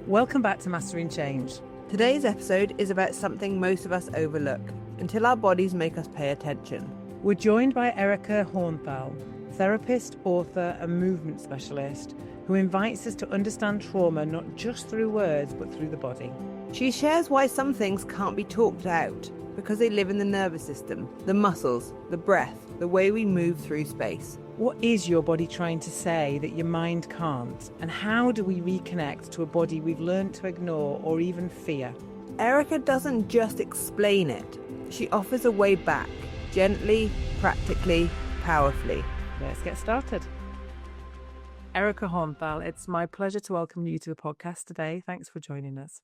Welcome back to Mastering Change. Today's episode is about something most of us overlook until our bodies make us pay attention. We're joined by Erica Hornthal, therapist, author, and movement specialist, who invites us to understand trauma not just through words but through the body. She shares why some things can't be talked out because they live in the nervous system, the muscles, the breath, the way we move through space. What is your body trying to say that your mind can't? And how do we reconnect to a body we've learned to ignore or even fear? Erica doesn't just explain it. She offers a way back, gently, practically, powerfully. Let's get started. Erica Hornthal, it's my pleasure to welcome you to the podcast today. Thanks for joining us.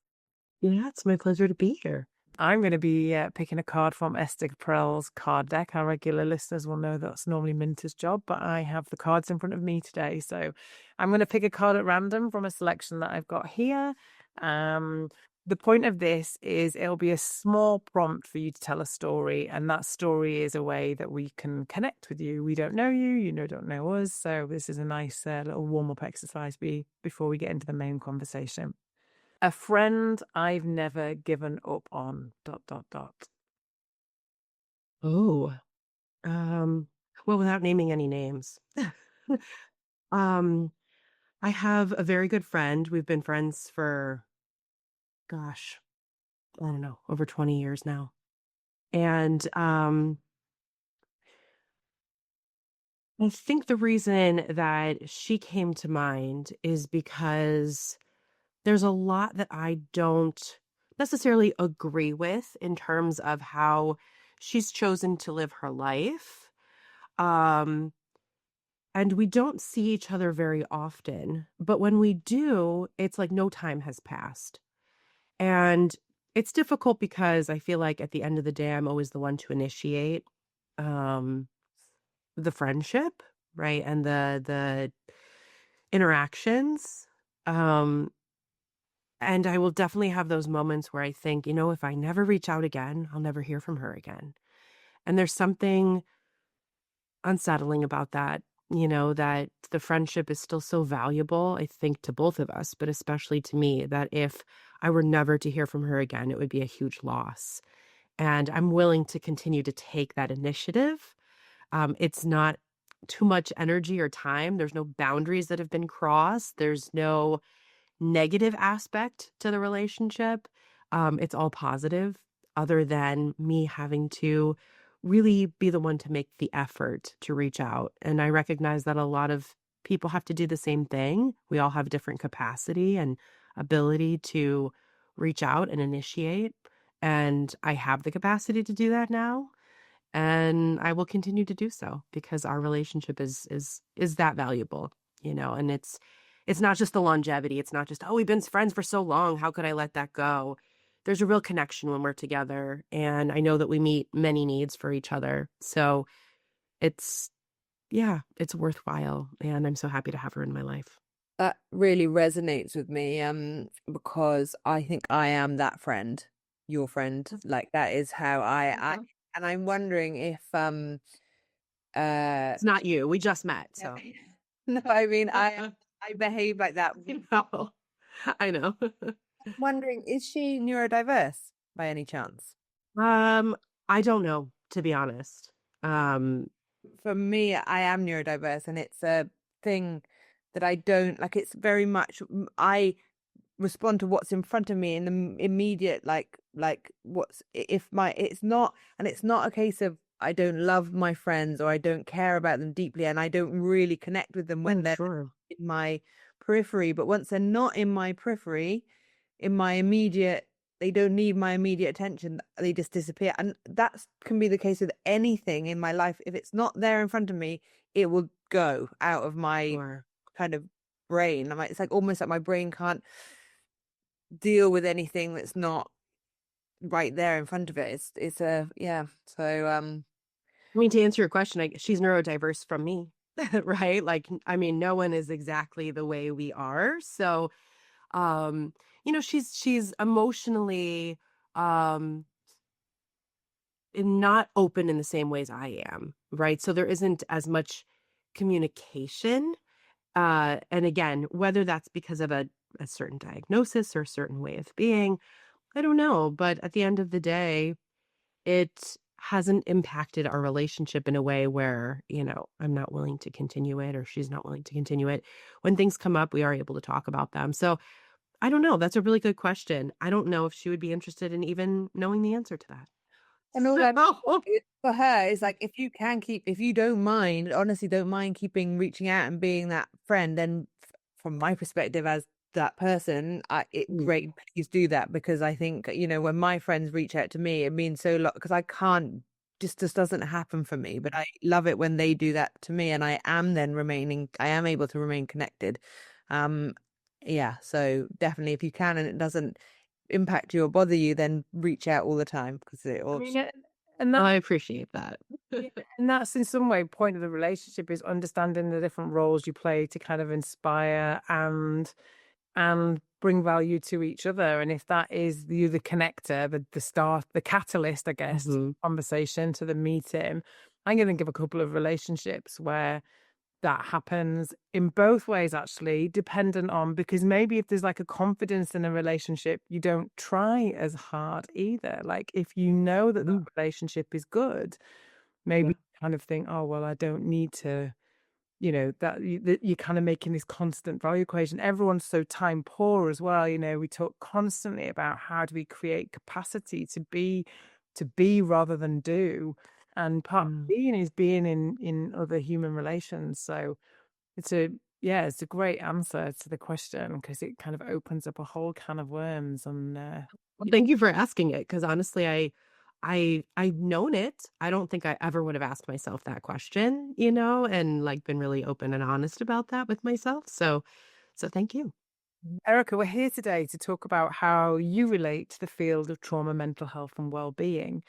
Yeah, it's my pleasure to be here. I'm going to be picking a card from Esther Perel's card deck. Our regular listeners will know that's normally Minter's job, but I have the cards in front of me today. So I'm going to pick a card at random from a selection that I've got here. The point of this is it'll be a small prompt for you to tell a story, and that story is a way that we can connect with you. We don't know you, you don't know us. So this is a nice little warm-up exercise before we get into the main conversation. A friend I've never given up on, ... Oh, well, without naming any names, I have a very good friend. We've been friends for, gosh, I don't know, over 20 years now. And I think the reason that she came to mind is because there's a lot that I don't necessarily agree with in terms of how she's chosen to live her life. And we don't see each other very often, but when we do, it's like no time has passed. And it's difficult because I feel like at the end of the day, I'm always the one to initiate the friendship, right? And the interactions. And I will definitely have those moments where I think, if I never reach out again, I'll never hear from her again. And there's something unsettling about that, that the friendship is still so valuable, I think, to both of us, but especially to me, that if I were never to hear from her again, it would be a huge loss. And I'm willing to continue to take that initiative. It's not too much energy or time. There's no boundaries that have been crossed. There's no negative aspect to the relationship. It's all positive, other than me having to really be the one to make the effort to reach out. And I recognize that a lot of people have to do the same thing. We all have different capacity and ability to reach out and initiate. And I have the capacity to do that now. And I will continue to do so because our relationship is that valuable, and it's not just the longevity. It's not just, we've been friends for so long. How could I let that go? There's a real connection when we're together. And I know that we meet many needs for each other. So it's worthwhile. And I'm so happy to have her in my life. That really resonates with me because I think I am that friend, your friend. Like that is how I and I'm wondering if it's not you. We just met. So no, I mean I behave like that. I know. I'm wondering, is she neurodiverse by any chance? I don't know, to be honest. For me, I am neurodiverse, and it's a thing that I don't like. It's very much I respond to what's in front of me in the immediate, like what's if my it's not a case of I don't love my friends or I don't care about them deeply and I don't really connect with them when they're in my periphery. But once they're not in my periphery, in my immediate, they don't need my immediate attention. They just disappear. And that can be the case with anything in my life. If it's not there in front of me, it will go out of my kind of brain. It's like almost like my brain can't deal with anything that's not right there in front of it. So I mean, to answer your question, she's neurodiverse from me, right? Like, I mean, no one is exactly the way we are. So, she's emotionally not open in the same ways I am, right? So there isn't as much communication. And again, whether that's because of a certain diagnosis or a certain way of being, I don't know. But at the end of the day, it hasn't impacted our relationship in a way where, I'm not willing to continue it or she's not willing to continue it. When things come up, we are able to talk about them. So I don't know. That's a really good question. I don't know if she would be interested in even knowing the answer to that. And all that So, for her is like, if you don't mind, honestly, don't mind reaching out and being that friend, then from my perspective as that person, great, please do that, because I think, when my friends reach out to me, it means so lot, because I can't, just doesn't happen for me, but I love it when they do that to me, and I am able to remain connected. Yeah, so definitely, if you can, and it doesn't impact you or bother you, then reach out all the time, because it I all. mean, and I appreciate that. yeah, and that's in some way point of the relationship is understanding the different roles you play to kind of inspire and bring value to each other. And if that is you, the connector, the start, the catalyst, I guess, to the conversation, to the meeting, I'm going to give a couple of relationships where that happens in both ways, actually, dependent on, because maybe if there's like a confidence in a relationship, you don't try as hard either. Like if you know that the relationship is good, maybe you kind of think, oh, well, I don't need to, that you're kind of making this constant value equation. Everyone's so time poor as well. We talk constantly about how do we create capacity to be rather than do. And part of being is being in other human relations. So it's a great answer to the question, because it kind of opens up a whole can of worms. And Well, thank you for asking it, because honestly, I've known it. I don't think I ever would have asked myself that question, and like been really open and honest about that with myself. So thank you. Erica, we're here today to talk about how you relate to the field of trauma, mental health, and well-being.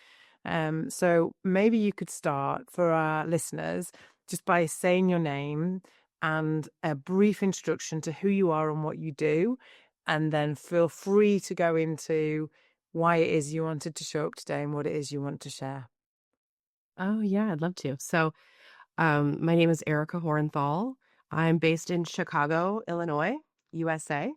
So maybe you could start for our listeners just by saying your name and a brief introduction to who you are and what you do, and then feel free to go into why it is you wanted to show up today and what it is you want to share. Oh yeah, I'd love to. So, my name is Erica Hornthal. I'm based in Chicago, Illinois, USA.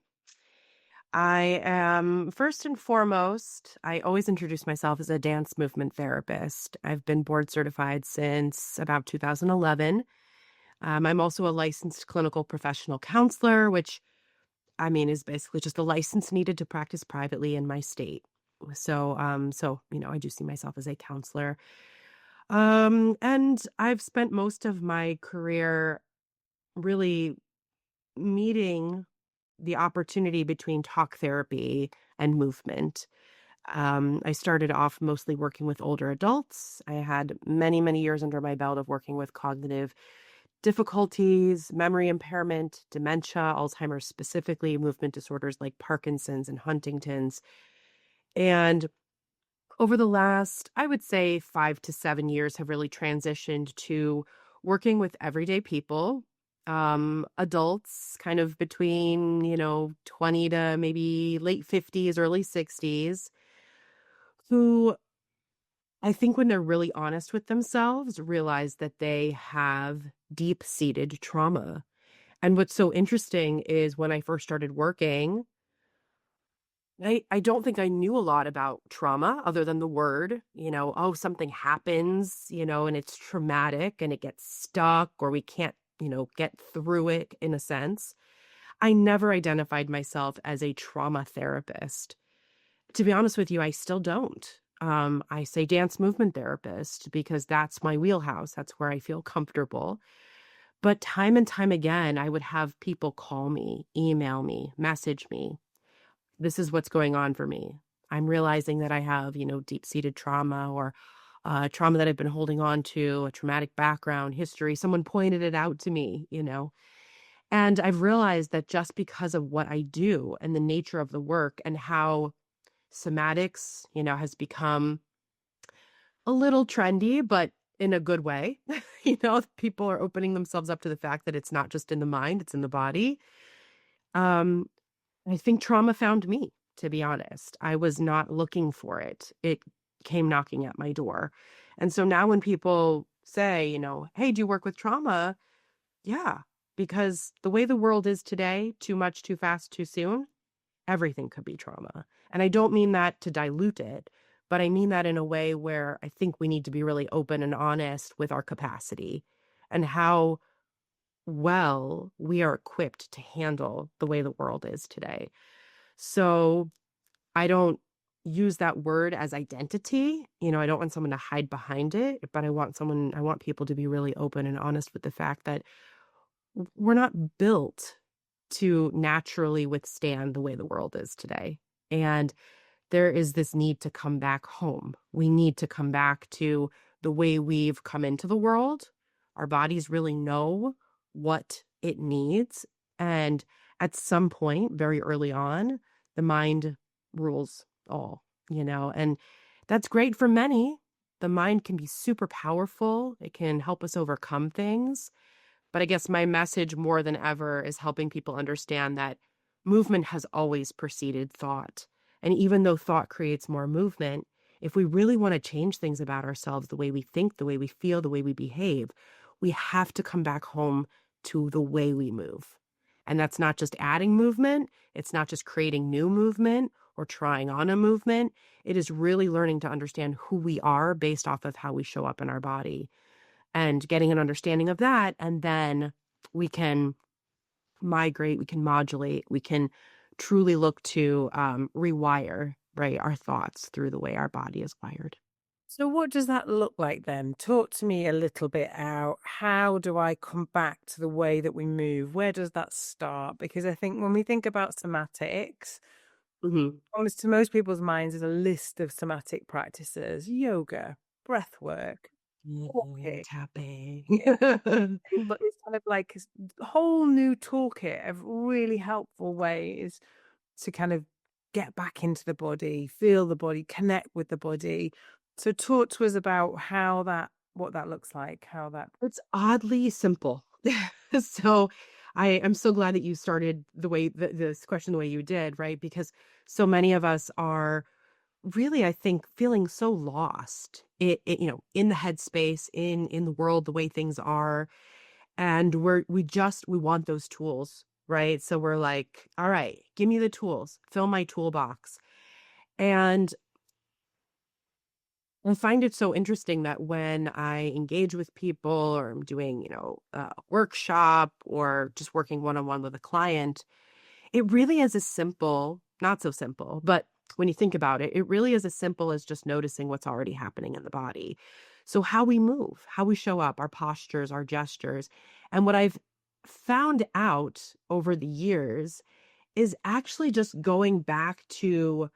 I am first and foremost, I always introduce myself as a dance movement therapist. I've been board certified since about 2011. I'm also a licensed clinical professional counselor, which I mean is basically just a license needed to practice privately in my state. So I do see myself as a counselor. And I've spent most of my career really meeting the opportunity between talk therapy and movement. I started off mostly working with older adults. I had many, many years under my belt of working with cognitive difficulties, memory impairment, dementia, Alzheimer's specifically, movement disorders like Parkinson's and Huntington's. And over the last, I would say 5 to 7 years, have really transitioned to working with everyday people, adults kind of between, 20 to maybe late 50s, early 60s, who I think when they're really honest with themselves, realize that they have deep-seated trauma. And what's so interesting is when I first started working, I don't think I knew a lot about trauma other than the word, oh, something happens, and it's traumatic and it gets stuck or we can't, get through it in a sense. I never identified myself as a trauma therapist. To be honest with you, I still don't. I say dance movement therapist because that's my wheelhouse. That's where I feel comfortable. But time and time again, I would have people call me, email me, message me. This is what's going on for me. I'm realizing that I have, deep-seated trauma or trauma that I've been holding on to, a traumatic background, history. Someone pointed it out to me. And I've realized that just because of what I do and the nature of the work and how somatics, has become a little trendy, but in a good way. People are opening themselves up to the fact that it's not just in the mind, it's in the body. Um, I think trauma found me, to be honest. I was not looking for it. It came knocking at my door. And so now when people say, hey, do you work with trauma? Yeah. because the way the world is today, too much, too fast, too soon, everything could be trauma. And I don't mean that to dilute it, but I mean that in a way where I think we need to be really open and honest with our capacity and how well we are equipped to handle the way the world is today. So I don't use that word as identity. I don't want someone to hide behind it, but I want people to be really open and honest with the fact that we're not built to naturally withstand the way the world is today. And there is this need to come back home. We need to come back to the way we've come into the world. Our bodies really know what it needs. And at some point, very early on, the mind rules all, and that's great for many. The mind can be super powerful. It can help us overcome things. But I guess my message more than ever is helping people understand that movement has always preceded thought. And even though thought creates more movement, if we really want to change things about ourselves, the way we think, the way we feel, the way we behave, we have to come back home to the way we move. And that's not just adding movement. It's not just creating new movement or trying on a movement. It is really learning to understand who we are based off of how we show up in our body and getting an understanding of that. And then we can migrate, we can modulate, we can truly look to rewire, right, our thoughts through the way our body is wired. So what does that look like then? Talk to me a little bit out. How do I come back to the way that we move? Where does that start? Because I think when we think about somatics, honest to most people's minds is a list of somatic practices: yoga, breath work, walking. Tapping. But it's kind of like a whole new toolkit of really helpful ways to kind of get back into the body, feel the body, connect with the body. So talk to us about what that looks like, how that. It's oddly simple. So I'm so glad that you started the way this question the way you did, right? Because so many of us are really, I think, feeling so lost in the headspace, in the world, the way things are. And we want those tools, right? So we're like, all right, give me the tools, fill my toolbox. And I find it so interesting that when I engage with people or I'm doing, a workshop or just working one-on-one with a client, it really is as simple, not so simple, but when you think about it, it really is as simple as just noticing what's already happening in the body. So how we move, how we show up, our postures, our gestures. And what I've found out over the years is actually just going back to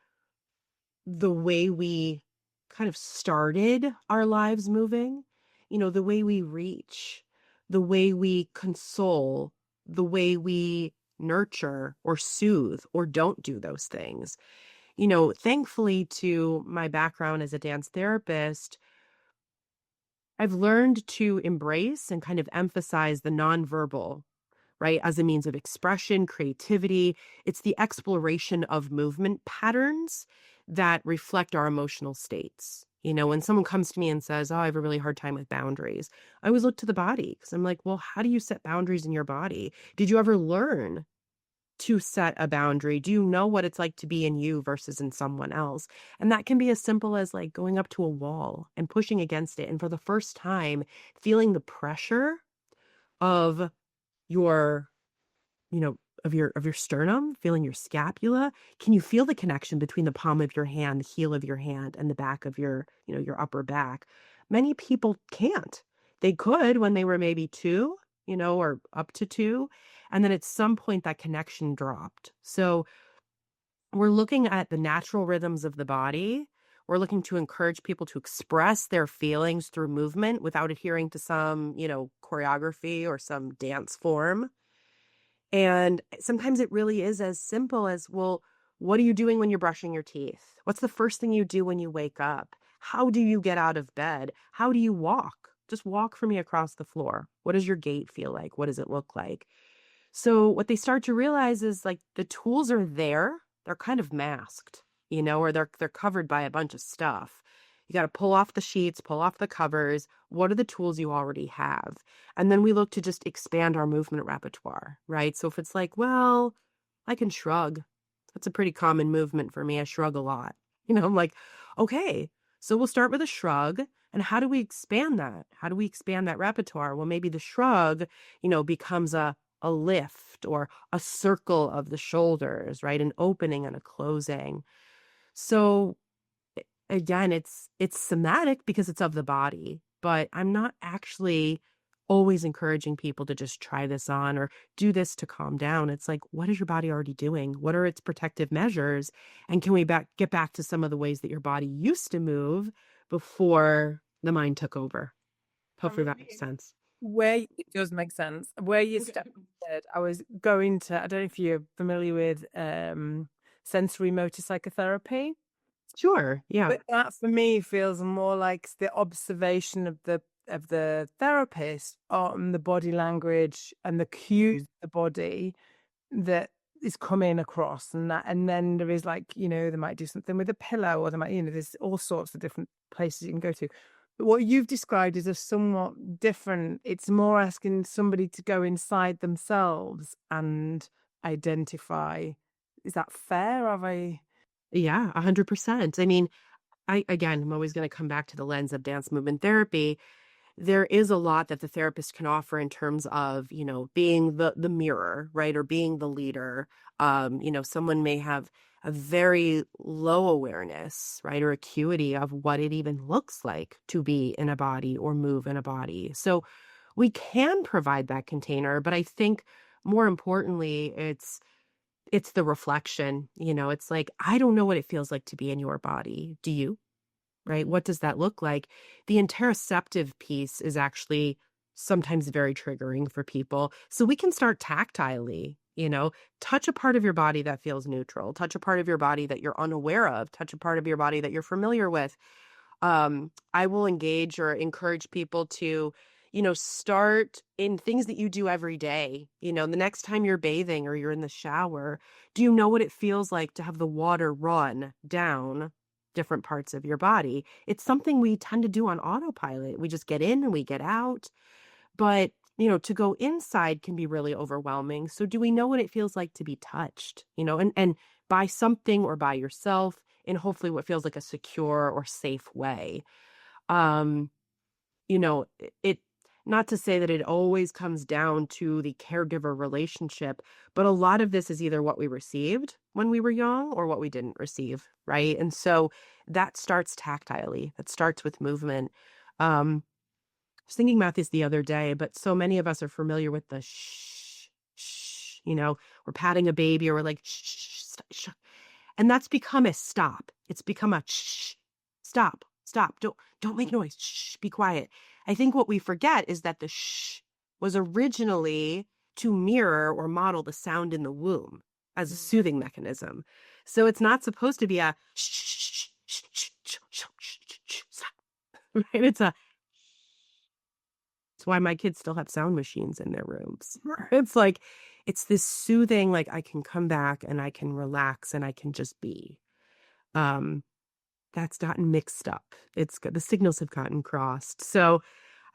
the way we kind of started our lives moving, the way we reach, the way we console, the way we nurture or soothe or don't do those things. Thankfully to my background as a dance therapist, I've learned to embrace and kind of emphasize the nonverbal, right, as a means of expression, creativity. It's the exploration of movement patterns that reflect our emotional states. When someone comes to me and says, oh, I have a really hard time with boundaries, I always look to the body because I'm like, well, how do you set boundaries in your body? Did you ever learn to set a boundary? Do you know what it's like to be in you versus in someone else? And that can be as simple as like going up to a wall and pushing against it. And for the first time, feeling the pressure of your of your sternum, feeling your scapula. Can you feel the connection between the palm of your hand, the heel of your hand, and the back of your upper back? Many people can't. They could when they were maybe 2, or up to 2. And then at some point that connection dropped. So we're looking at the natural rhythms of the body. We're looking to encourage people to express their feelings through movement without adhering to some, choreography or some dance form. And sometimes it really is as simple as, well, what are you doing when you're brushing your teeth? What's the first thing you do when you wake up? How do you get out of bed? How do you walk? Just walk for me across the floor. What does your gait feel like? What does it look like? So what they start to realize is like the tools are there. They're kind of masked, or they're covered by a bunch of stuff. You got to pull off the sheets, pull off the covers. What are the tools you already have? And then we look to just expand our movement repertoire, right? So if it's like, well, I can shrug. That's a pretty common movement for me. I shrug a lot. I'm like, okay, so we'll start with a shrug. And how do we expand that? How do we expand that repertoire? Well, maybe the shrug, becomes a lift or a circle of the shoulders, right? An opening and a closing. So again, it's somatic because it's of the body, but I'm not actually always encouraging people to just try this on or do this to calm down. It's like, what is your body already doing? What are its protective measures? And can we get back to some of the ways that your body used to move before the mind took over? Hopefully that makes sense. It does make sense. Where you started, I was going to, I don't know if you're familiar with sensory motor psychotherapy. Sure. Yeah. But that for me feels more like the observation of the therapist on the body language and the cues of the body that is coming across, and then there is like, they might do something with a pillow, or they might, there's all sorts of different places you can go to. But what you've described is a somewhat different. It's more asking somebody to go inside themselves and identify. Is that fair? Have I? Yeah, 100%. I mean, I'm always going to come back to the lens of dance movement therapy. There is a lot that the therapist can offer in terms of, being the mirror, right? Or being the leader. Someone may have a very low awareness, right? Or acuity of what it even looks like to be in a body or move in a body. So we can provide that container, but I think more importantly, it's the reflection. It's like, I don't know what it feels like to be in your body. Do you? Right? What does that look like? The interoceptive piece is actually sometimes very triggering for people. So we can start tactilely, touch a part of your body that feels neutral, touch a part of your body that you're unaware of, touch a part of your body that you're familiar with. I will engage or encourage people to, start in things that you do every day. The next time you're bathing or you're in the shower, do you know what it feels like to have the water run down different parts of your body? It's something we tend to do on autopilot. We just get in and we get out. But, to go inside can be really overwhelming. So do we know what it feels like to be touched, and by something or by yourself in hopefully what feels like a secure or safe way? Um, it not to say that it always comes down to the caregiver relationship, but a lot of this is either what we received when we were young or what we didn't receive, right? And so that starts tactilely. That starts with movement. I was thinking about this the other day, but so many of us are familiar with the shh, shh, we're patting a baby or we're like, shh, shh, shh. And that's become a stop. It's become a shh, stop, stop. Don't make noise. Shh, be quiet. I think what we forget is that the shh was originally to mirror or model the sound in the womb as a soothing mechanism. So it's not supposed to be a shh, shh, shh, shh, shh, shh, shh, shh, stop. Right? It's why my kids still have sound machines in their rooms. It's like, it's this soothing, like I can come back and I can relax and I can just be. That's gotten mixed up. The signals have gotten crossed. So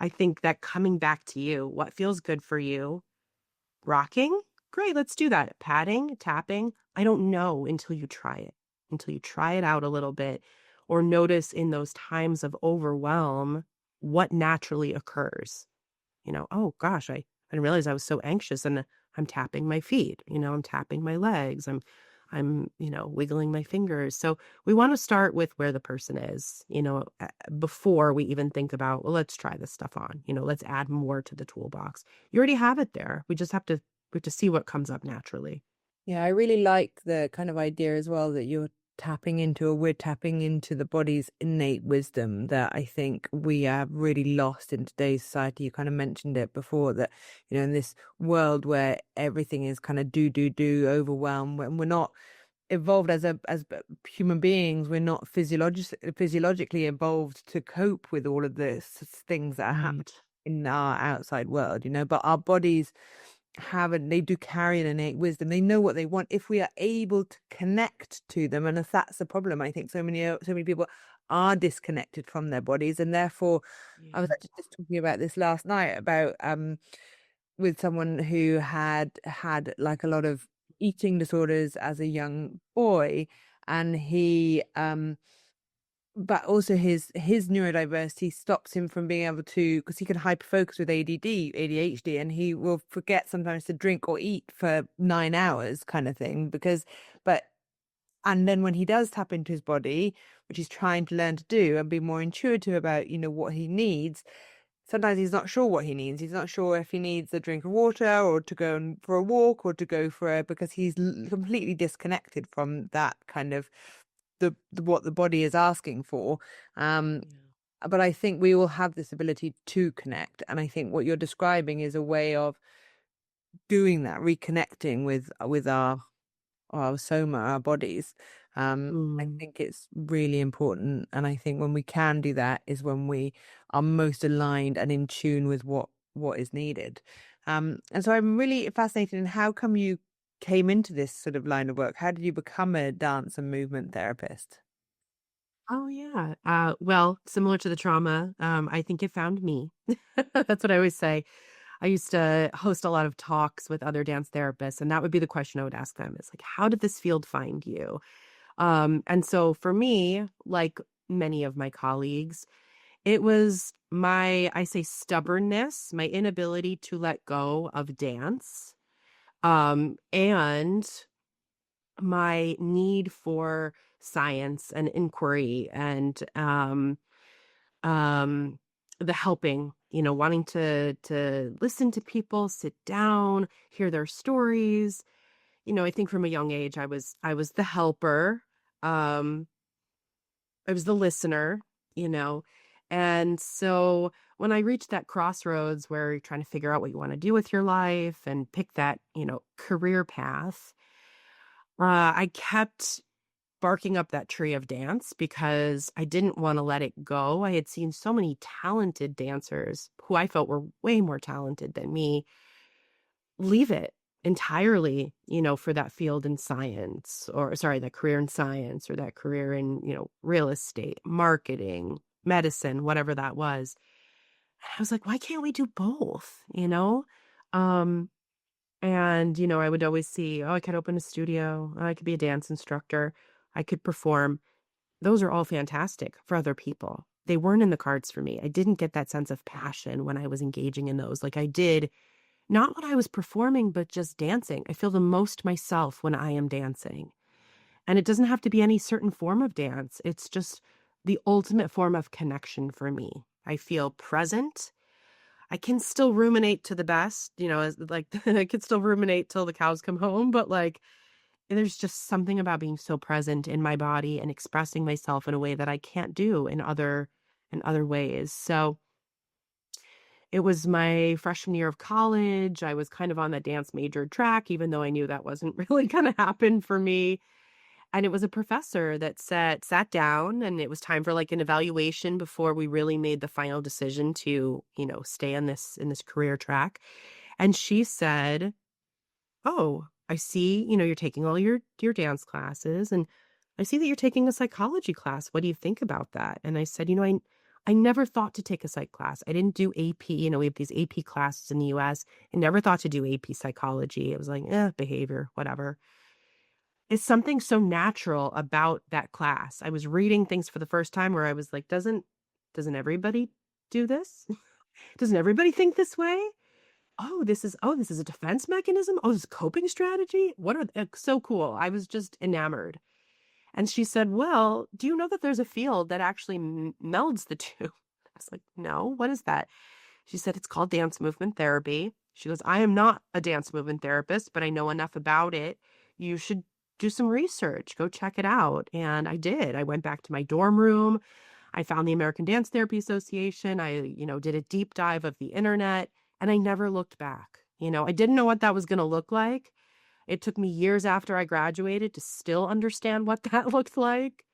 I think that coming back to you, what feels good for you? Rocking? Great, let's do that. Patting, tapping? I don't know until you try it out a little bit, or notice in those times of overwhelm what naturally occurs. Oh gosh, I didn't realize I was so anxious, and I'm tapping my feet, I'm tapping my legs, I'm wiggling my fingers. So we want to start with where the person is, before we even think about, well, let's try this stuff on, let's add more to the toolbox. You already have it there. We have to see what comes up naturally. Yeah, I really like the kind of idea as well that we're tapping into the body's innate wisdom that I think we have really lost in today's society. You kind of mentioned it before that, in this world where everything is kind of do, overwhelmed, when we're not evolved as human beings, we're not physiologically evolved to cope with all of this things that are happening in our outside world, but our bodies they do carry an innate wisdom. They know what they want if we are able to connect to them. And if that's the problem, I think so many people are disconnected from their bodies, and therefore I was Yeah. actually just talking about this last night about with someone who had like a lot of eating disorders as a young boy, and he but also his neurodiversity stops him from being able to, because he can hyperfocus with ADHD, and he will forget sometimes to drink or eat for 9 hours kind of thing, but and then when he does tap into his body, which he's trying to learn to do and be more intuitive about, what he needs, sometimes he's not sure what he needs. He's not sure if he needs a drink of water or to go for a walk or to go for because he's completely disconnected from that kind of what the body is asking for. But I think we all have this ability to connect. And I think what you're describing is a way of doing that, reconnecting with our soma, our bodies. I Mm. think it's really important. And I think when we can do that is when we are most aligned and in tune with what is needed. And so I'm really fascinated in how come you came into this sort of line of work? How did you become a dance and movement therapist? Oh, yeah. Well, similar to the trauma, I think it found me. That's what I always say. I used to host a lot of talks with other dance therapists, and that would be the question I would ask them is like, how did this field find you? And so for me, like many of my colleagues, it was I say stubbornness, my inability to let go of dance, and my need for science and inquiry and um the helping, wanting to listen to people, sit down, hear their stories. I think from a young age I was the helper. um I was the listener, you know. And so when I reached that crossroads where you're trying to figure out what you want to do with your life and pick that, career path, I kept barking up that tree of dance because I didn't want to let it go. I had seen so many talented dancers who I felt were way more talented than me leave it entirely, for that field in science, or sorry, that career in science, or that career in, real estate, marketing, medicine, whatever that was. I was like, why can't we do both? Um, and, I would always see, oh, I could open a studio, oh, I could be a dance instructor, I could perform. Those are all fantastic for other people. They weren't in the cards for me. I didn't get that sense of passion when I was engaging in those. Like I did, not when I was performing, but just dancing. I feel the most myself when I am dancing. And it doesn't have to be any certain form of dance. It's just the ultimate form of connection for me. I feel present. I can still ruminate to the best, as like I can still ruminate till the cows come home, but like there's just something about being so present in my body and expressing myself in a way that I can't do in other ways. So it was my freshman year of college. I was kind of on the dance major track, even though I knew that wasn't really going to happen for me. And it was a professor that sat down, and it was time for like an evaluation before we really made the final decision to, stay in this career track. And she said, "Oh, I see, you're taking all your dance classes, and I see that you're taking a psychology class. What do you think about that?" And I said, I never thought to take a psych class. I didn't do AP. We have these AP classes in the US. I never thought to do AP psychology. It was like, behavior, whatever. It's something so natural about that class. I was reading things for the first time where I was like, doesn't everybody do this? Doesn't everybody think this way? Oh, this is a defense mechanism. Oh, this is a coping strategy. What are so cool. I was just enamored. And she said, "Well, do you know that there's a field that actually melds the two?" I was like, "No, what is that?" She said, "It's called dance movement therapy." She goes, "I am not a dance movement therapist, but I know enough about it. You should do some research. Go check it out." And I did. I went back to my dorm room. I found the American Dance Therapy Association. I, did a deep dive of the internet, and I never looked back. I didn't know what that was going to look like. It took me years after I graduated to still understand what that looked like,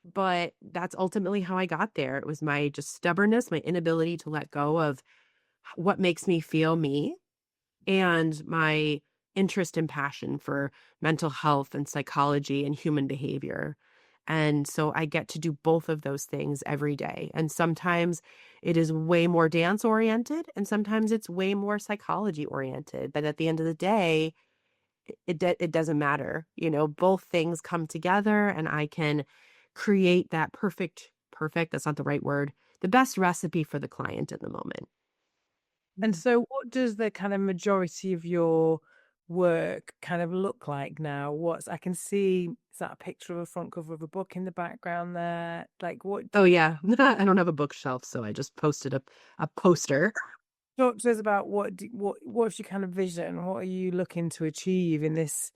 but that's ultimately how I got there. It was my just stubbornness, my inability to let go of what makes me feel me, and my interest and passion for mental health and psychology and human behavior. And so I get to do both of those things every day. And sometimes it is way more dance oriented and sometimes it's way more psychology oriented. But at the end of the day, it doesn't matter. Both things come together and I can create that perfect, that's not the right word, the best recipe for the client in the moment. And so what does the kind of majority of your work kind of look like now? I can see, is that a picture of a front cover of a book in the background there? Like what? Oh yeah. I don't have a bookshelf, so I just posted a poster. Talk to us about what's your kind of vision? What are you looking to achieve in this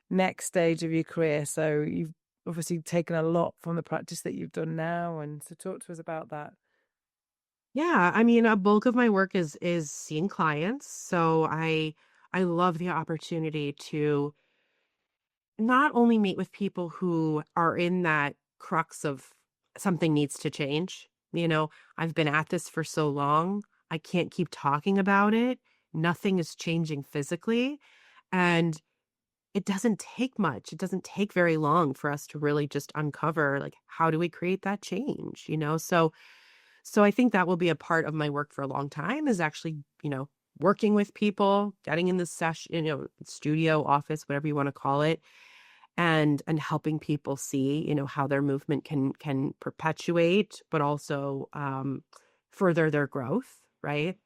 next stage of your career? So you've obviously taken a lot from the practice that you've done now, and so talk to us about that. Yeah, I mean, a bulk of my work is seeing clients, so I love the opportunity to not only meet with people who are in that crux of something needs to change. I've been at this for so long, I can't keep talking about it. Nothing is changing physically, and it doesn't take much. It doesn't take very long for us to really just uncover, like, how do we create that change? So I think that will be a part of my work for a long time is actually, working with people, getting in the session, studio, office, whatever you want to call it, and helping people see, how their movement can perpetuate, but also further their growth, right?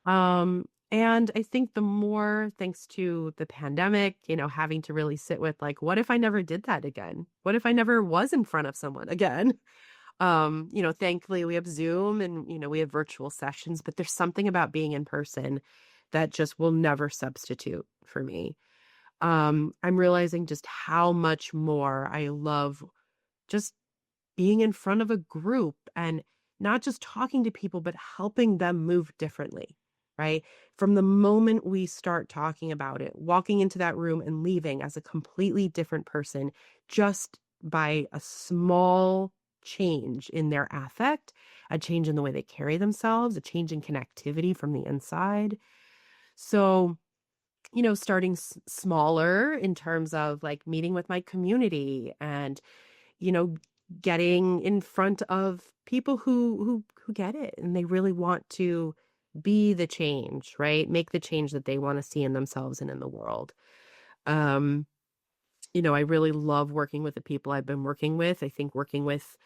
And I think the more, thanks to the pandemic, having to really sit with like, what if I never did that again? What if I never was in front of someone again? Thankfully we have Zoom and, we have virtual sessions, but there's something about being in person that just will never substitute for me. I'm realizing just how much more I love just being in front of a group and not just talking to people, but helping them move differently, right? From the moment we start talking about it, walking into that room and leaving as a completely different person, just by a small change in their affect, a change in the way they carry themselves, a change in connectivity from the inside. So, starting smaller in terms of like meeting with my community and, you know, getting in front of people who get it and they really want to be the change, right? Make the change that they want to see in themselves and in the world. Um, I really love working with the people I've been working with. I think working with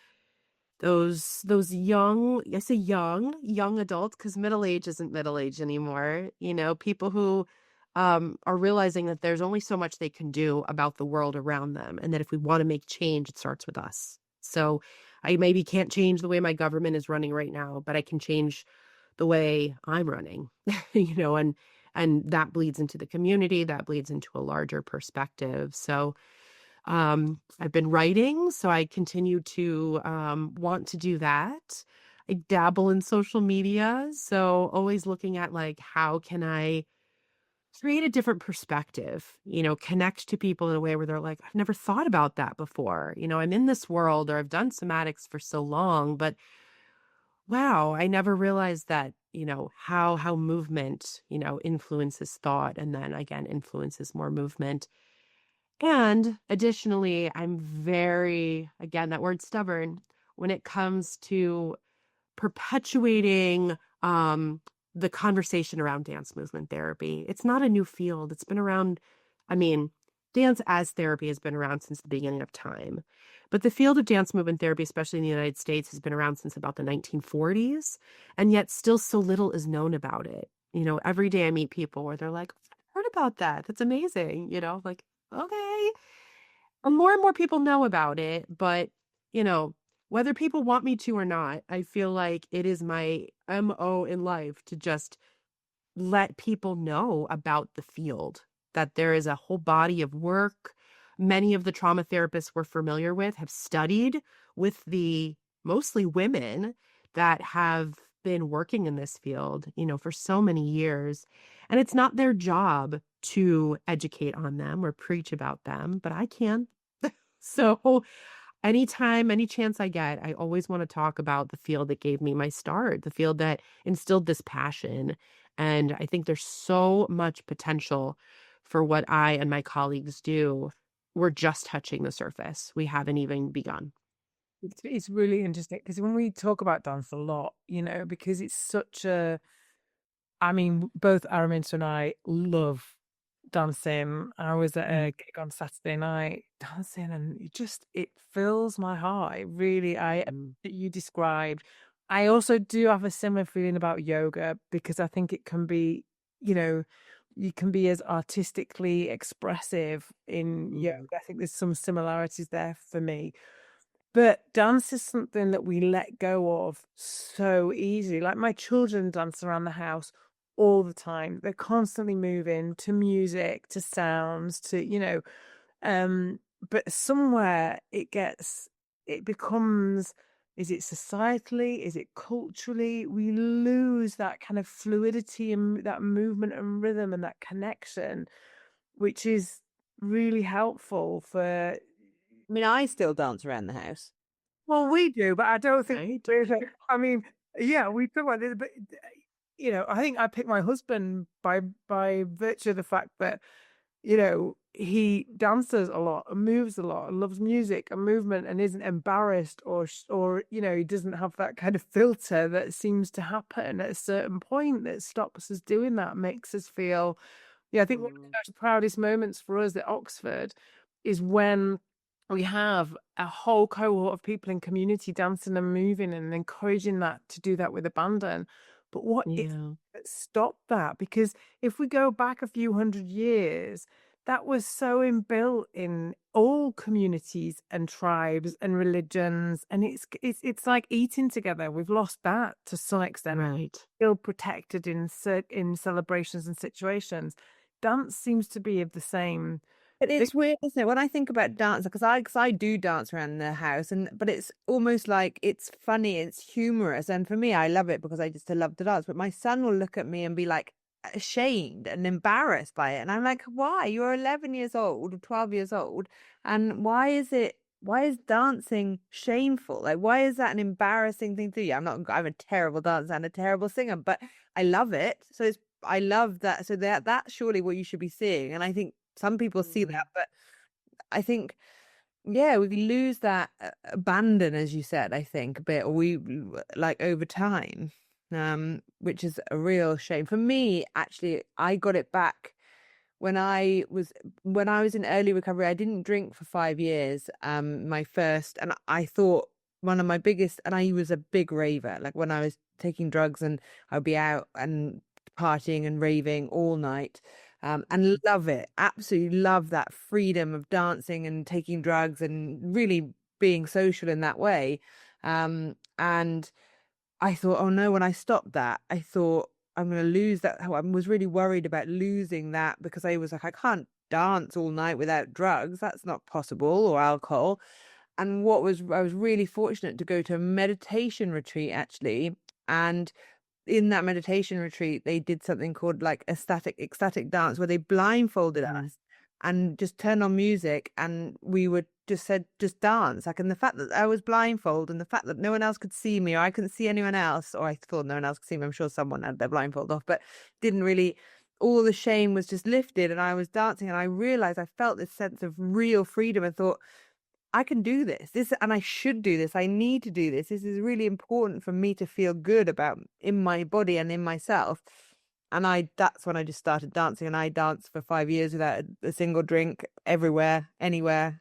those young, I say young adults, because middle age isn't middle age anymore. People who are realizing that there's only so much they can do about the world around them, and that if we want to make change, it starts with us. So I maybe can't change the way my government is running right now, but I can change the way I'm running, and that bleeds into the community, that bleeds into a larger perspective. So I've been writing, so I continue to want to do that. I dabble in social media, so always looking at like, how can I create a different perspective, connect to people in a way where they're like, I've never thought about that before. I'm in this world, or I've done somatics for so long, but wow, I never realized that, how movement, influences thought and then again influences more movement. And additionally, I'm very, again, that word stubborn, when it comes to perpetuating the conversation around dance movement therapy. It's not a new field. It's been around, I mean, dance as therapy has been around since the beginning of time. But the field of dance movement therapy, especially in the United States, has been around since about the 1940s. And yet still so little is known about it. Every day I meet people where they're like, I heard about that. That's amazing. Like, okay. More and more people know about it, but, whether people want me to or not, I feel like it is my MO in life to just let people know about the field, that there is a whole body of work. Many of the trauma therapists we're familiar with have studied with the mostly women that have been working in this field, for so many years. And it's not their job to educate on them or preach about them, but I can. So anytime, any chance I get, I always want to talk about the field that gave me my start, the field that instilled this passion. And I think there's so much potential for what I and my colleagues do. we're just touching the surface. We haven't even begun. It's really interesting because when we talk about dance a lot, because it's such a, I mean, both Araminta and I love dancing. I was at a gig on Saturday night dancing, and it fills my heart. It really, that you described. I also do have a similar feeling about yoga because I think it can be, you can be as artistically expressive in yoga. I think there's some similarities there for me. But dance is something that we let go of so easily. Like my children dance around the house all the time. They're constantly moving to music, to sounds, um, but somewhere it becomes, is it societally? Is it culturally? We lose that kind of fluidity and that movement and rhythm and that connection, which is really helpful for. I mean, I still dance around the house. Well, we do, but I don't think Right. I mean, yeah, we talk about this, but I think I picked my husband by virtue of the fact that he dances a lot and moves a lot and loves music and movement and isn't embarrassed or he doesn't have that kind of filter that seems to happen at a certain point that stops us doing that, makes us feel. Yeah, I think one of the most proudest moments for us at Oxford is when we have a whole cohort of people in community dancing and moving and encouraging that to do that with abandon. But what is Yeah. stop that? Because if we go back a few hundred years, that was so inbuilt in all communities and tribes and religions, and it's like eating together. We've lost that to some extent. Right. Still protected in celebrations and situations. Dance seems to be of the same. But it's weird, isn't it? When I think about dance, because I do dance around the house, but it's almost like it's funny, it's humorous, and for me, I love it because I just love to dance. But my son will look at me and be like ashamed and embarrassed by it, and I'm like, why? You're 11 years old, 12 years old, and why is it? Why is dancing shameful? Like, why is that an embarrassing thing to do? I'm a terrible dancer and a terrible singer, but I love it. So I love that. So that's surely what you should be seeing, and I think some people see that, but I think, yeah, we lose that abandon, as you said, I think a bit, or we like over time, which is a real shame. For me, actually, I got it back when I was in early recovery. I didn't drink for 5 years, my first, and I thought one of my biggest, and I was a big raver, like when I was taking drugs and I'd be out and partying and raving all night. And love it, absolutely love that freedom of dancing and taking drugs and really being social in that way. And I thought, oh no, when I stopped that, I thought I'm going to lose that. I was really worried about losing that because I was like, I can't dance all night without drugs. That's not possible, or alcohol. And I was really fortunate to go to a meditation retreat actually. And in that meditation retreat, they did something called like ecstatic dance, where they blindfolded us and just turned on music, and we would just said just dance. Like, and the fact that I was blindfolded and the fact that no one else could see me, or I couldn't see anyone else, or I thought no one else could see me. I'm sure someone had their blindfold off, but didn't really. All the shame was just lifted, and I was dancing, and I realized I felt this sense of real freedom and thought, I can do this, and I should do this. I need to do this. This is really important for me to feel good about in my body and in myself. And that's when I just started dancing, and I danced for 5 years without a single drink, everywhere, anywhere.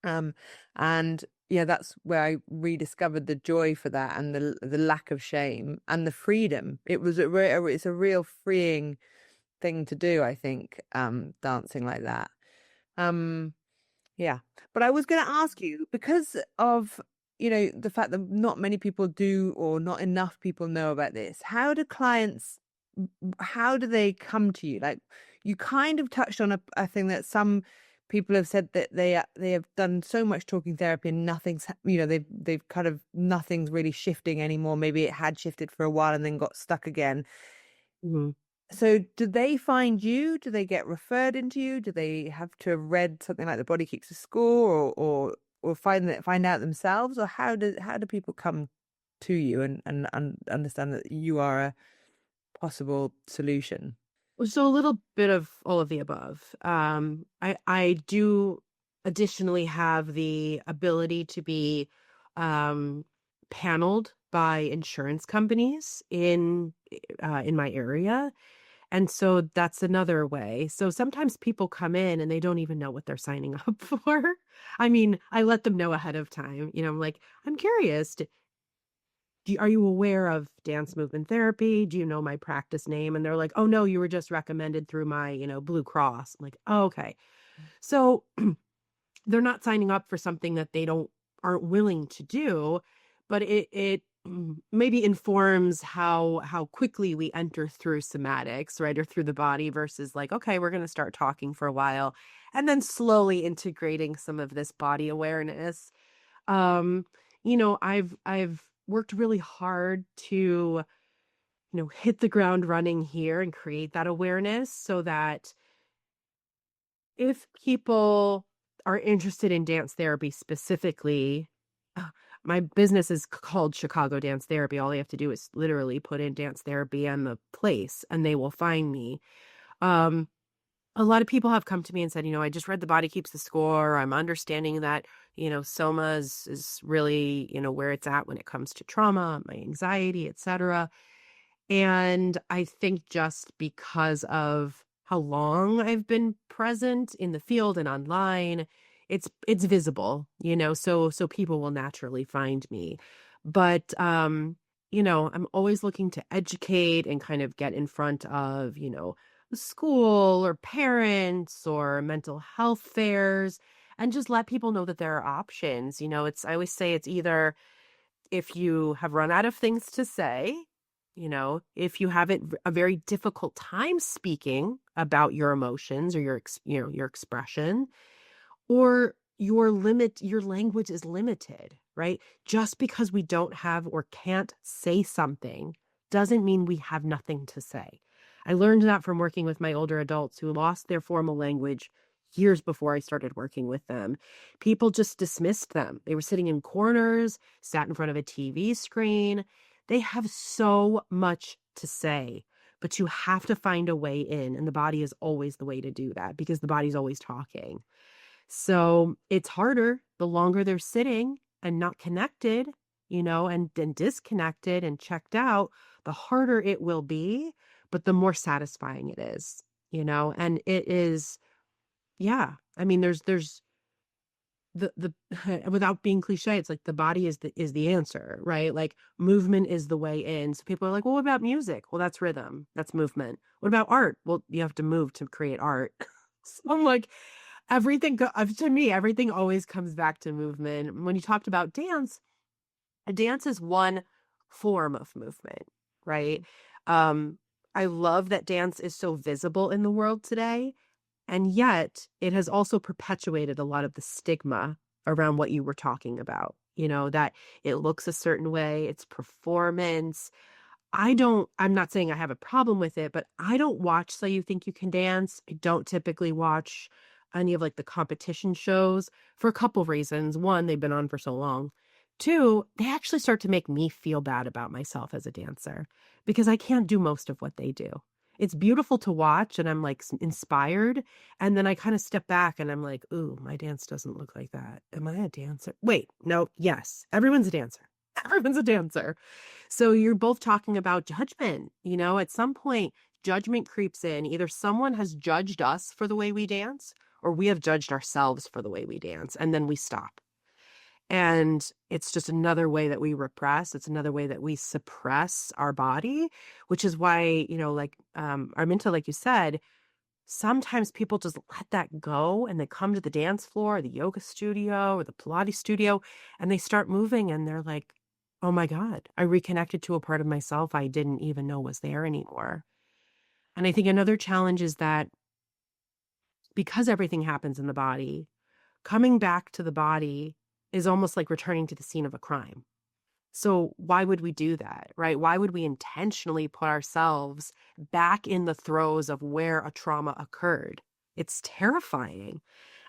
And yeah, that's where I rediscovered the joy for that, and the lack of shame and the freedom. It's a real freeing thing to do, I think, dancing like that. Yeah. But I was going to ask you, because of, the fact that not many people do, or not enough people know about this, how do they come to you? Like, you kind of touched on a thing that some people have said, that they have done so much talking therapy and they've kind of, nothing's really shifting anymore. Maybe it had shifted for a while and then got stuck again. So do they find you? Do they get referred into you? Do they have to have read something like The Body Keeps the Score, or find out themselves? Or how do people come to you and understand that you are a possible solution? So a little bit of all of the above. I do additionally have the ability to be paneled by insurance companies in my area. And so that's another way. So sometimes people come in and they don't even know what they're signing up for. I mean, I let them know ahead of time. I'm like, I'm curious. Are you aware of dance movement therapy? Do you know my practice name? And they're like, oh, no, you were just recommended through my, Blue Cross. I'm like, oh, okay. So they're not signing up for something that they aren't willing to do, but it maybe informs how quickly we enter through somatics, right, or through the body versus like, okay, we're going to start talking for a while and then slowly integrating some of this body awareness. um I've worked really hard to hit the ground running here and create that awareness so that if people are interested in dance therapy specifically, uh, my business is called Chicago Dance Therapy. All they have to do is literally put in dance therapy and the place, and they will find me. Um, a lot of people have come to me and said, I just read The Body Keeps the Score. I'm understanding that, soma is really, where it's at when it comes to trauma, my anxiety, etc. And I think just because of how long I've been present in the field and online, it's visible, so people will naturally find me. But I'm always looking to educate and kind of get in front of, school or parents or mental health fairs and just let people know that there are options. I always say it's either if you have run out of things to say, if you have a very difficult time speaking about your emotions or your expression, or your language is limited, right? Just because we don't have or can't say something doesn't mean we have nothing to say. I learned that from working with my older adults who lost their formal language years before I started working with them. People just dismissed them. They were sitting in corners, sat in front of a TV screen. They have so much to say, but you have to find a way in, and the body is always the way to do that because the body's always talking. So it's harder the longer they're sitting and not connected, and disconnected and checked out, the harder it will be, but the more satisfying it is, and it is, yeah. I mean, there's the without being cliche, it's like the body is the answer, right? Like movement is the way in. So people are like, well, what about music? Well, that's rhythm. That's movement. What about art? Well, you have to move to create art. So I'm like, to me, everything always comes back to movement. When you talked about dance, a dance is one form of movement, right? Um, I love that dance is so visible in the world today. And yet it has also perpetuated a lot of the stigma around what you were talking about, that it looks a certain way, it's performance. I'm not saying I have a problem with it, but I don't watch So You Think You Can Dance. I don't typically watch any of like the competition shows for a couple reasons. One, they've been on for so long. Two, they actually start to make me feel bad about myself as a dancer because I can't do most of what they do. It's beautiful to watch and I'm like inspired. And then I kind of step back and I'm like, ooh, my dance doesn't look like that. Am I a dancer? Wait, no, yes, everyone's a dancer. Everyone's a dancer. So you're both talking about judgment. At some point, judgment creeps in. Either someone has judged us for the way we dance, or we have judged ourselves for the way we dance, and then we stop. And it's just another way that we repress. It's another way that we suppress our body, which is why, Arminta, like you said, sometimes people just let that go and they come to the dance floor, or the yoga studio, or the Pilates studio, and they start moving and they're like, oh my God, I reconnected to a part of myself I didn't even know was there anymore. And I think another challenge is that because everything happens in the body, coming back to the body is almost like returning to the scene of a crime. So why would we do that, right? Why would we intentionally put ourselves back in the throes of where a trauma occurred? It's terrifying.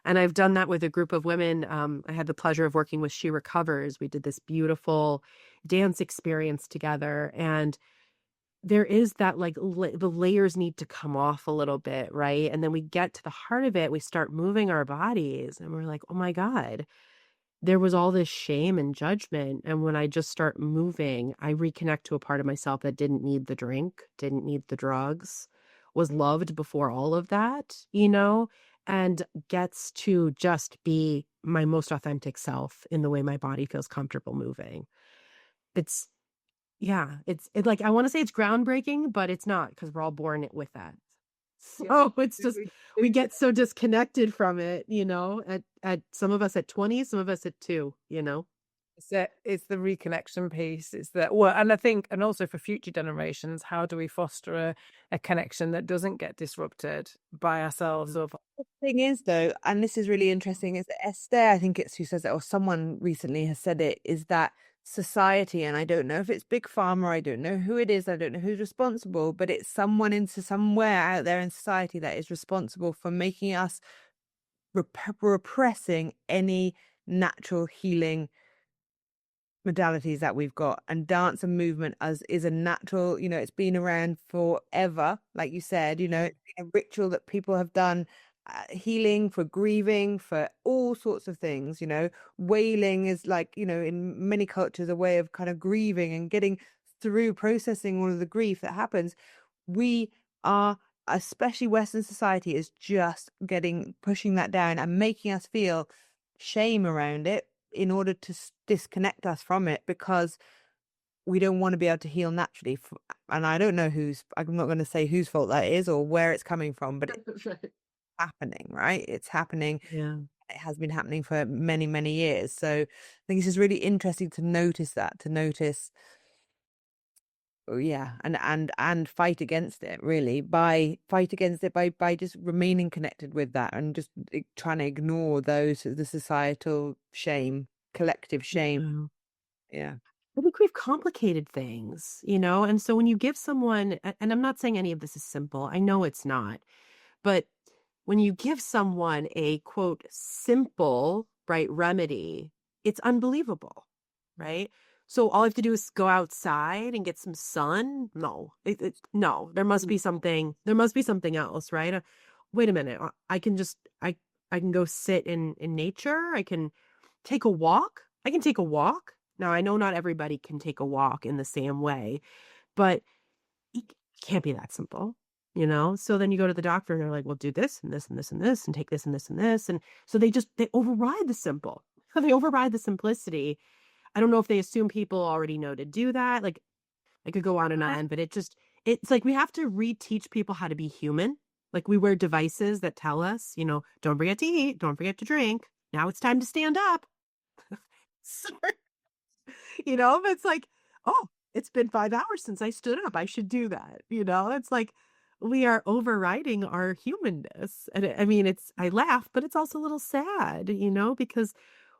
And I've done that with a group of women. I had the pleasure of working with She Recovers. We did this beautiful dance experience together. And there is that like the layers need to come off a little bit, right? And then we get to the heart of it, we start moving our bodies and we're like, oh my God, there was all this shame and judgment. And when I just start moving, I reconnect to a part of myself that didn't need the drink, didn't need the drugs, was loved before all of that, and gets to just be my most authentic self in the way my body feels comfortable moving. It's, yeah, like, I want to say it's groundbreaking, but it's not because we're all born with that. Yeah, So it's just, we do get so disconnected from it, at some of us at 20, some of us at 2. It's the reconnection piece. It's that, well, and I think, and also for future generations, how do we foster a connection that doesn't get disrupted by ourselves or The thing is, though, and this is really interesting, is that Esther, I think it's who says it, or someone recently has said it, is that society, and I don't know if it's Big Pharma, I don't know who it is, I don't know who's responsible, but it's someone into somewhere out there in society that is responsible for making us repressing any natural healing modalities that we've got. And dance and movement as is a natural, it's been around forever, like you said, it's been a ritual that people have done, healing, for grieving, for all sorts of things. Wailing is like, in many cultures, a way of kind of grieving and getting through, processing all of the grief that happens. We are, especially Western society, is just pushing that down and making us feel shame around it in order to disconnect us from it, because we don't want to be able to heal naturally. And I don't know I'm not going to say whose fault that is or where it's coming from, but it's Right. happening, right? It's happening. Yeah. It has been happening for many, many years. So I think this is really interesting to notice oh, yeah, and fight against it, really, by just remaining connected with that and just trying to ignore the societal shame, collective shame. Yeah. I think we've complicated things, and so when you give someone, and I'm not saying any of this is simple, I know it's not, but when you give someone a quote simple, right, remedy, it's unbelievable, right? So all I have to do is go outside and get some sun. No, no, there must be something. There must be something else, right? Wait a minute. I can go sit in nature. I can take a walk. I can take a walk. Now I know not everybody can take a walk in the same way, but it can't be that simple. So then you go to the doctor and they're like, well, do this and this and this and this and take this and this and this. And so they override the simple. They override the simplicity. I don't know if they assume people already know to do that. Like, I could go on and on, but it's like we have to reteach people how to be human. Like, we wear devices that tell us, don't forget to eat, don't forget to drink. Now it's time to stand up. Sorry. But it's like, oh, it's been 5 hours since I stood up. I should do that. It's like we are overriding our humanness. And I mean, I laugh, but it's also a little sad, because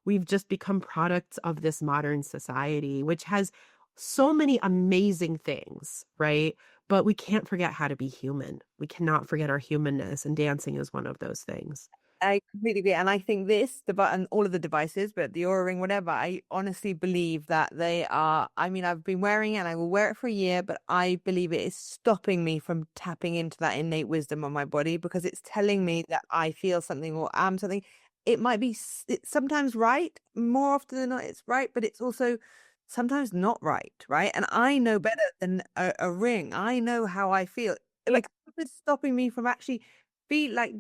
we've just become products of this modern society, which has so many amazing things, right? But we can't forget how to be human. We cannot forget our humanness, and dancing is one of those things. I completely agree. And I think and all of the devices, but the Aura Ring, whatever, I honestly believe that they are, I mean, I've been wearing it and I will wear it for a year, but I believe it is stopping me from tapping into that innate wisdom of my body, because it's telling me that I feel something or am something. It might be, it's sometimes right, more often than not, it's right, but it's also sometimes not right, right? And I know better than a ring. I know how I feel. Like, it's stopping me from actually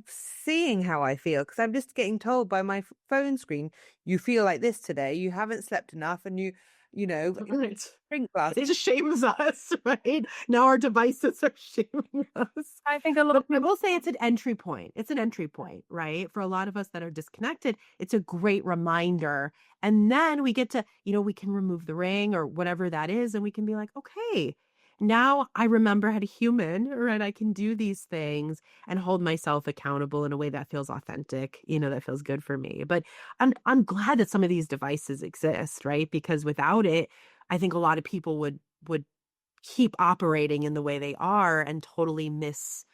seeing how I feel, because I'm just getting told by my phone screen, you feel like this today, you haven't slept enough, and Right. drink glass. It just shames us, right? Now our devices are shaming us. I think a lot of But I will say it's an entry point. It's an entry point, right? For a lot of us that are disconnected, it's a great reminder. And then we get to, we can remove the ring or whatever that is, and we can be like, okay, now I remember how to human, right? I can do these things and hold myself accountable in a way that feels authentic, that feels good for me. But I'm glad that some of these devices exist, right? Because without it, I think a lot of people would keep operating in the way they are and totally miss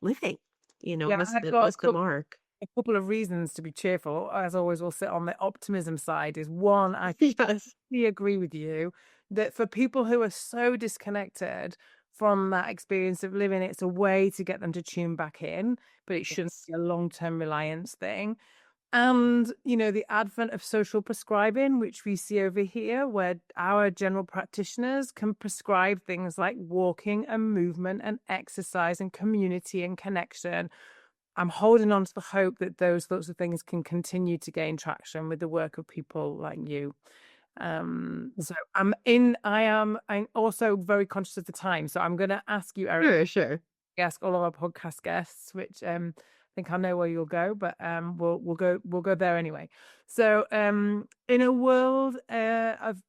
living, yeah, I've got miss the mark. a couple of reasons to be cheerful. As always, we'll sit on the optimism side. Is one, I Yes. completely agree with you that for people who are so disconnected from that experience of living. It's a way to get them to tune back in, but it shouldn't Yes. be a long-term reliance thing. And, the advent of social prescribing, which we see over here, where our general practitioners can prescribe things like walking and movement and exercise and community and connection. I'm holding on to the hope that those sorts of things can continue to gain traction with the work of people like you. So I'm also very conscious of the time. So I'm going to ask you, Eric, Sure. ask all of our podcast guests, which I think I know where you'll go, but we'll go there anyway. So in a world of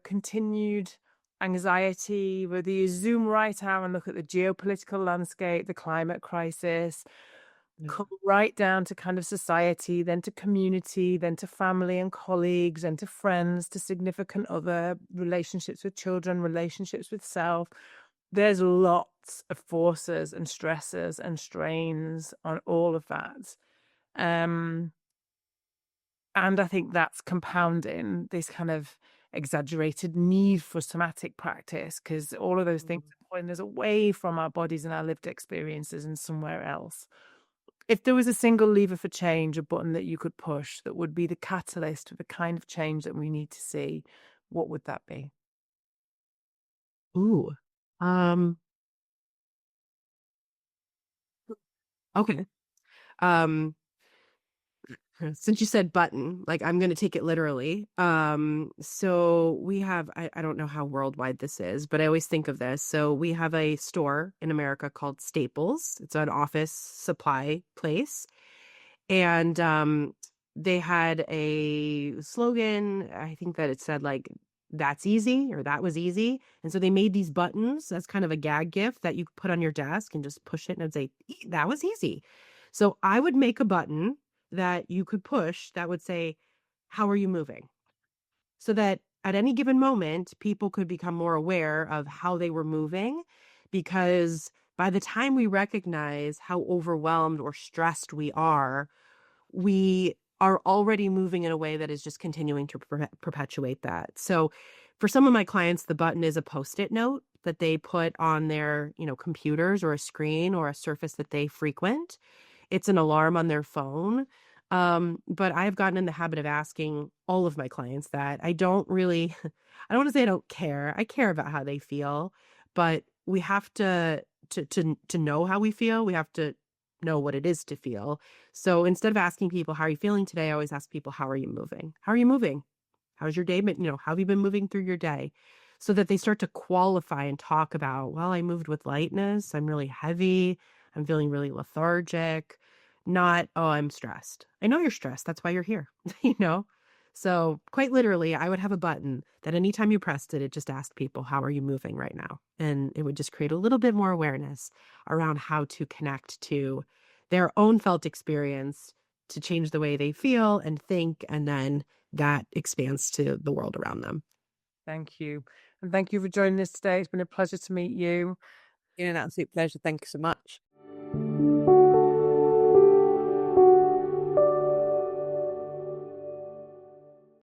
continued anxiety, whether you zoom right out and look at the geopolitical landscape, the climate crisis, come right down to kind of society, then to community, then to family and colleagues, and to friends, to significant other, relationships with children, relationships with self. There's lots of forces and stresses and strains on all of that. And I think that's compounding this kind of exaggerated need for somatic practice, because all of those things are pulling us away from our bodies and our lived experiences and somewhere else. If there was a single lever for change, a button that you could push that would be the catalyst for the kind of change that we need to see, what would that be? Ooh. Okay. Um, since you said button, like I'm going to take it literally. So we have, I don't know how worldwide this is, but I always think of this. So we have a store in America called Staples. It's an office supply place. And they had a slogan, I think that it said like, that's easy, or that was easy. And so they made these buttons. That's kind of a gag gift that you could put on your desk and just push it and it'd say, that was easy. So I would make a button that you could push that would say, how are you moving? So that at any given moment, people could become more aware of how they were moving. Because by the time we recognize how overwhelmed or stressed we are already moving in a way that is just continuing to perpetuate that. So for some of my clients, the button is a Post-it note that they put on their, computers or a screen or a surface that they frequent. It's an alarm on their phone. But I've gotten in the habit of asking all of my clients that. I don't really, I don't want to say I don't care. I care about how they feel, but we have to know how we feel. We have to know what it is to feel. So instead of asking people, how are you feeling today? I always ask people, how are you moving? How are you moving? How's your day been? How have you been moving through your day? So that they start to qualify and talk about, well, I moved with lightness. I'm really heavy. I'm feeling really lethargic. Not, oh, I'm stressed. I know you're stressed. That's why you're here, you know? So quite literally, I would have a button that anytime you pressed it, it just asked people, how are you moving right now? And it would just create a little bit more awareness around how to connect to their own felt experience to change the way they feel and think. And then that expands to the world around them. Thank you. And thank you for joining us today. It's been a pleasure to meet you. It's been an absolute pleasure. Thank you so much.